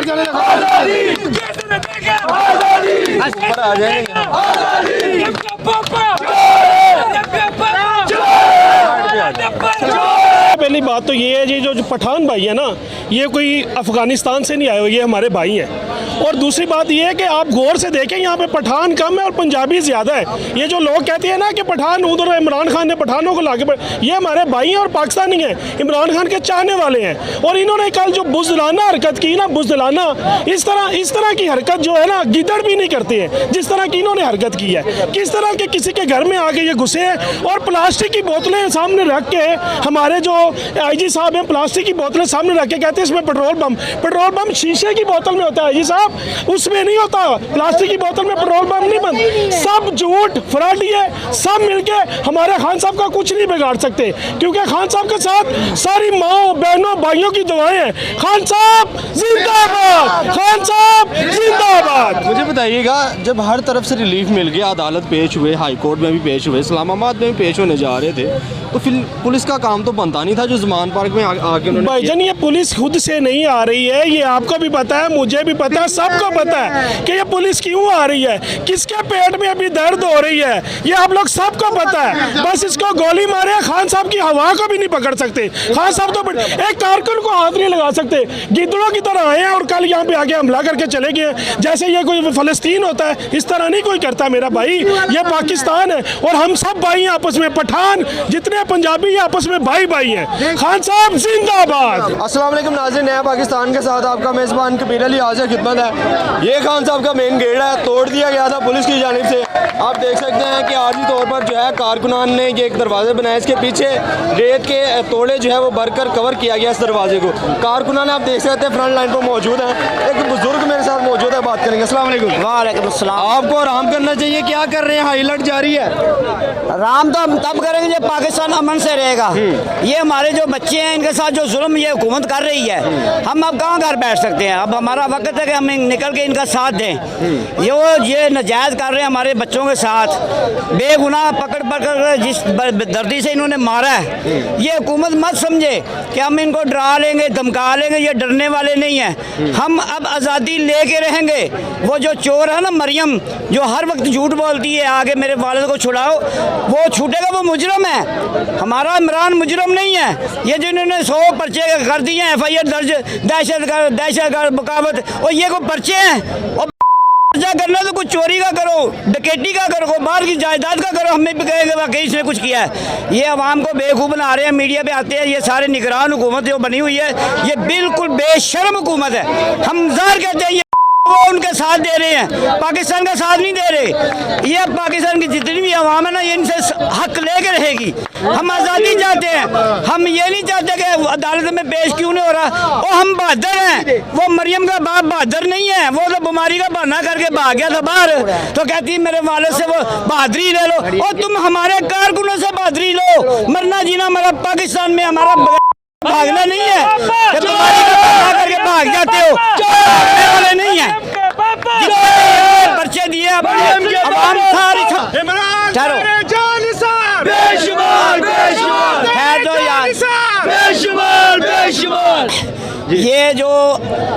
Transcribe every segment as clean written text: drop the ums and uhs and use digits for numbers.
घर चले पहली बात तो ये है जी, जो पठान भाई है ना, ये कोई अफगानिस्तान से नहीं आए हुए, ये हमारे भाई हैं। और दूसरी बात ये है कि आप गौर से देखें, यहाँ पे पठान कम है और पंजाबी ज़्यादा है। ये जो लोग कहते हैं ना कि पठान उधर इमरान खान ने पठानों को लाके, ये हमारे भाई हैं और पाकिस्तानी हैं, इमरान खान के चाहने वाले हैं। और इन्होंने कल जो बुज़दिलाना हरकत की ना, बुज़दिलाना, इस तरह की हरकत जो है ना, गिदड़ भी नहीं करते हैं जिस तरह की इन्होंने हरकत की है। किस तरह के किसी के घर में आके ये घुसे हैं और प्लास्टिक की बोतलें सामने रख के, हमारे जो IG साहब हैं, प्लास्टिक की बोतलें सामने रख के कहते हैं इसमें पेट्रोल बम शीशे की बोतल में होता है। IG साहब, उसमें नहीं होता, प्लास्टिक की बोतल में पेट्रोल बम नहीं बनता। सब झूठ फराडी है, सब मिलके हमारे खान साहब का कुछ नहीं बिगाड़ सकते, क्योंकि खान साहब के साथ सारी माओ बहनों भाइयों की दुआएं हैं। खान साहब जिंदाबाद, खान साहब जिंदाबाद। मुझे बताइएगा, जब हर तरफ से रिलीफ मिल गया, अदालत पेश हुए, हाई कोर्ट में भी पेश हुए, इस्लामाबाद में भी पेश होने जा रहे थे, तो फिर पुलिस का काम तो बनता नहीं था जो ज़मान पार्क में आके उन्होंने। भाईजान, ये पुलिस खुद से नहीं आ रही है, ये आपको भी पता है, मुझे भी पता है, सबको पता है कि ये पुलिस क्यों आ रही है, किसके पेट में अभी दर्द हो रही है, ये आप लोग सबको पता है। बस इसको गोली मारे, खान साहब की हवा को भी नहीं पकड़ सकते। खान साहब तो एक कारकुन को हाथ नहीं लगा सकते, गिद्धड़ों की तरह आए हैं और कल यहाँ पे आके हमला करके चले गए जैसे ये कोई फलस्तीन होता है। इस तरह नहीं कोई करता मेरा भाई, ये पाकिस्तान है और हम सब भाई हैं आपस में। पठान जितने पंजाबी आपस में भाई भाई हैं। खान साहब जिंदाबाद। अस्सलाम वालेकुम नाज़रीन, नया पाकिस्तान के साथ आपका मेज़बान कबीर अली हाज़िर खिदमत है। ये खान साहब का मेन गेट है, तोड़ दिया गया था पुलिस की जानिब से। आप देख सकते हैं कि आर्जी तौर पर जो है कारकुनान ने ये एक दरवाजे बनाए, इसके पीछे रेत के तोड़े जो है वो भरकर कवर किया गया इस दरवाजे को। कारकुनान आप देख सकते हैं फ्रंट लाइन पर मौजूद हैं। एक बुजुर्ग मेरे साथ मौजूद है, बात करेंगे। अस्सलाम वालेकुम। वालेकुम अस्सलाम। आपको आराम करना चाहिए, क्या कर रहे हैं? हाई अलर्ट जारी है। आराम तो हम तब करेंगे जब पाकिस्तान अमन से रहेगा। ये हमारे जो बच्चे हैं, इनके साथ जो जुल्म ये हुकूमत कर रही है, हम अब कहाँ घर बैठ सकते हैं? अब हमारा वक्त है कि हम निकल के इनका साथ दें। ये नजायज़ कर रहे हैं हमारे बच्चों के साथ, बेगुनाह पकड़ पकड़ जिस दर्दी से इन्होंने मारा है। ये हुकूमत मत समझे कि हम इनको डरा लेंगे, धमका लेंगे, ये डरने वाले नहीं हैं। हम अब आज़ादी लेके रहेंगे। वो जो चोर है ना मरियम, जो हर वक्त झूठ बोलती है आगे मेरे वालिद को छुड़ाओ, वो छूटेगा, वो मुजरम है। हमारा इमरान मुजरम नहीं है। ये जिन्होंने 100 पर्चे कर दिए हैं, FIR दर्ज, दहशतगर्द बगावत, और ये कोई पर्चे हैं? और करना तो कुछ चोरी का करो, डकैती का करो, बाहर की जायदाद का करो, हमें भी कहेंगे वाकई इसने कुछ किया है। ये अवाम को बेवकूफ़ बना रहे हैं, मीडिया पे आते हैं, ये सारे निगरान हुकूमत जो बनी हुई है, ये बिल्कुल बेशर्म हुकूमत है। हम ज़ाहिर कहते हैं वो उनके साथ दे रहे हैं, पाकिस्तान का साथ नहीं दे रहे। ये पाकिस्तान की जितनी भी अवाम है ना, ये इनसे हक लेके रहेगी। हम आज़ादी चाहते हैं, हम ये नहीं चाहते कि अदालत में पेश क्यों नहीं हो रहा। और हम बहादुर हैं, वो मरियम का बाप बहादुर नहीं है। वो तो बीमारी का बहाना करके भाग गया था बाहर, तो कहती मेरे वालिद से वो बहादुरी ले लो। और तुम हमारे कारकुनों से बहादुरी लो। मरना जीना हमारा पाकिस्तान में, हमारा भागना नहीं है। बीमारी का बहाना करके भाग जाते हो, वाले नहीं है। पर्चे दिए ये जो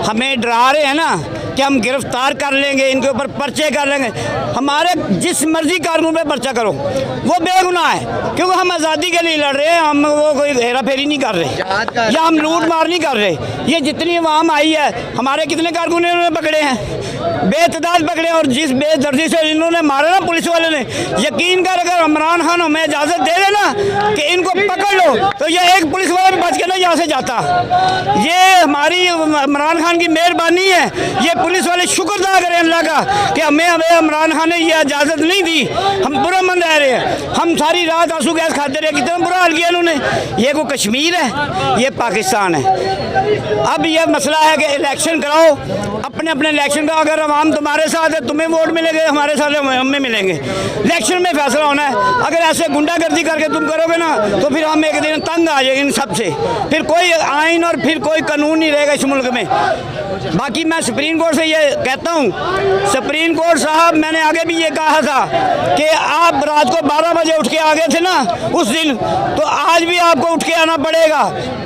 हमें डरा रहे हैं ना कि हम गिरफ्तार कर लेंगे, इनके ऊपर पर्चे कर लेंगे। हमारे जिस मर्जी कानून पे पर्चा करो, वो बेगुनाह है, क्योंकि हम आज़ादी के लिए लड़ रहे हैं। हम वो कोई हेरा फेरी नहीं कर रहे या हम लूट मार नहीं कर रहे। ये जितनी अवाम आई है, हमारे कितने कारकुन इन्होंने पकड़े हैं, बेतदाद पकड़े। और जिस बेदर्दी से इन्होंने मारा ना पुलिस वाले ने, यकीन कर अगर इमरान खान हमें इजाज़त दे देना कि इनको पकड़ लो, तो ये एक पुलिस वाला भी बच के ना यहाँ से जाता। ये हमारी इमरान खान की मेहरबानी है। ये पुलिस वाले शुक्र अदा करें अल्लाह का कि हमें इमरान खान ने यह इजाज़त नहीं दी। हम बुरा मन रह रहे हैं, हम सारी रात आंसू गैस खाते रहे, कितना बुरा हाल किया इन्होंने। ये को कश्मीर है, ये पाकिस्तान है। अब यह मसला है कि इलेक्शन कराओ, अपने अपने इलेक्शन का। अगर अवाम तुम्हारे साथ है, तुम्हें वोट मिलेंगे, हमारे साथ हमें मिलेंगे। इलेक्शन में फैसला होना है। अगर ऐसे गुंडागर्दी करके तुम करोगे ना, तो फिर हम एक दिन तंग आ जाएंगे इन सब से। फिर कोई आइन और फिर कोई कानून नहीं रहेगा इस मुल्क में। बाकी मैं सुप्रीम कोर्ट से ये कहता हूँ, सुप्रीम कोर्ट साहब मैंने आगे भी ये कहा था कि आप रात को 12 बजे उठ के आ गए थे ना उस दिन, तो आज भी आपको उठ के आना पड़ेगा,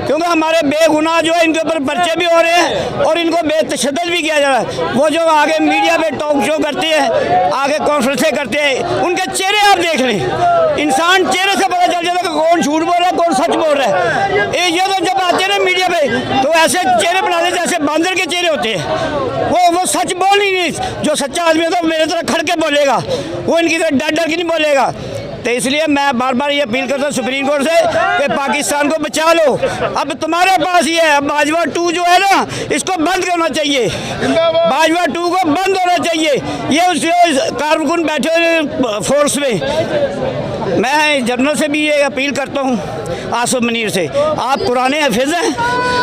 क्योंकि हमारे बेगुनाह जो है इनके ऊपर पर्चे भी हो रहे हैं और इनको बेतशद्दद भी किया जा रहा है। वो जो आगे मीडिया पे टॉक शो करते हैं, आगे कॉन्फ्रेंसें करते हैं, उनके चेहरे आप देख लें, इंसान चेहरे से पता चल जाता है कि कौन झूठ बोल रहा है कौन सच बोल रहा है। ये तो जब आते हैं ना मीडिया पे तो ऐसे चेहरे बनाते जैसे बांदर के चेहरे होते हैं। वो सच बोल ही नहीं, जो सच्चा आदमी होता है मेरे तरह खड़ के बोलेगा, वो इनकी तरह डर डर के नहीं बोलेगा। तो इसलिए मैं बार बार ये अपील करता हूँ सुप्रीम कोर्ट से कि पाकिस्तान को बचा लो। अब तुम्हारे पास ये है, बाजवा 2 जो है ना इसको बंद करना चाहिए, बाजवा 2 को बंद होना चाहिए। ये उस कारकुन बैठे हुए फोर्स में, मैं जनरल से भी ये अपील करता हूँ, आसिफ मनीर से, आप कुरान हफिज़ हैं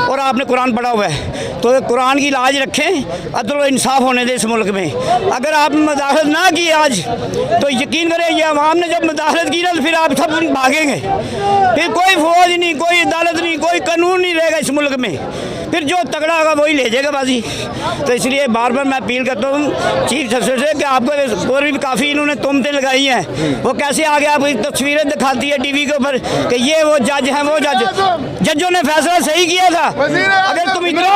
और आपने कुरान पढ़ा हुआ है तो कुरान की लाज रखें, अदल और इंसाफ होने दें इस मुल्क में। अगर आप मुदाखलत ना की आज तो यकीन करें ये अवाम ने जब मुदाखलत की ना तो फिर आप सब भागेंगे, फिर कोई फौज नहीं, कोई अदालत नहीं, कोई कानून नहीं रहेगा इस मुल्क में, फिर जो तगड़ा होगा वही ले जाएगा बाजी। तो इसलिए बार बार मैं अपील करता हूँ चीफ जस्टिस से कि आपको और भी काफ़ी इन्होंने तुमते लगाई हैं, वो कैसे आगे आप तस्वीरें दिखाती है टीवी के ऊपर कि ये वो जज हैं, वो जज, जजों ने फैसला सही किया था। अगर तुम इतना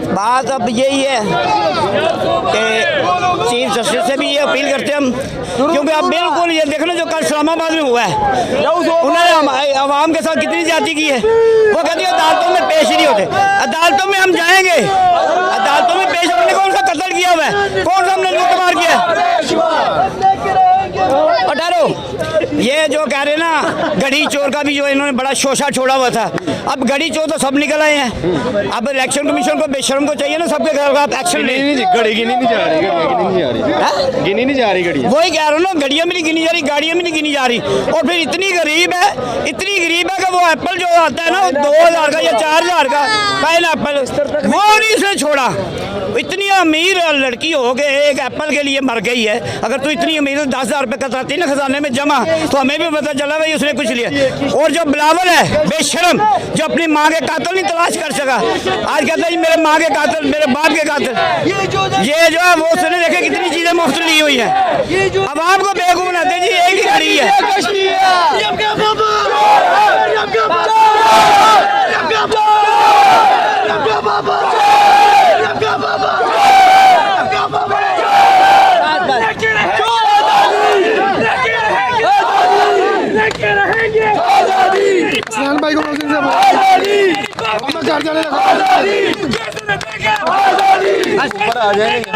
बात अब यही है कि चीफ जस्टिस से भी ये अपील करते हैं हम, क्योंकि अब बिल्कुल ये देखना जो कल इस्लामाबाद में हुआ है, उन्होंने आवाम के साथ कितनी ज्यादती की है। वो कहती है अदालतों में पेश नहीं होते, अदालतों में हम जाएंगे, अदालतों में पेश होने कौन सा कत्ल किया हुआ है, कौन सा हमने लूटमार किया है। और डरो ये जो कह रहे हैं ना गड़ी चोर का भी जो इन्होंने बड़ा शोशा छोड़ा हुआ था, अब गड़ी चोर तो सब निकल आए हैं। अब इलेक्शन कमीशन को बेशर्म को चाहिए ना सबके घर आप एक्शन लें। घड़ी गिनी नहीं जा रही, गिनी नहीं जा रही घड़ी, वही कह रहा हूँ ना, घड़ियाँ भी नहीं गिनी जा रही, गाड़ियाँ भी नहीं गिनी जा रही। और फिर इतनी गरीब है, इतनी गरीब है कि वो एप्पल जो आता है ना 2000 का या 4000 का पाइन एप्पल, वो नहीं इसने छोड़ा। इतनी अमीर लड़की हो गए एक एप्पल के लिए मर गई है। अगर तू इतनी अमीर 10,000 रुपये कतराती ना खजाने में जमा, तो हमें भी पता चला भाई उसने कुछ लिया। और जो बिलावल है बेशरम, जो अपनी माँ के कातिल नहीं तलाश कर सका, आज कहता है मेरे माँ के कातिल, मेरे बाप के कातिल, ये जो है वो उसने देखे कितनी चीजें मुफ्त ली हुई है। अब आपको बेवकूफ बनाते जी, एक ही घड़ी है। भाई को आ जाएंगे।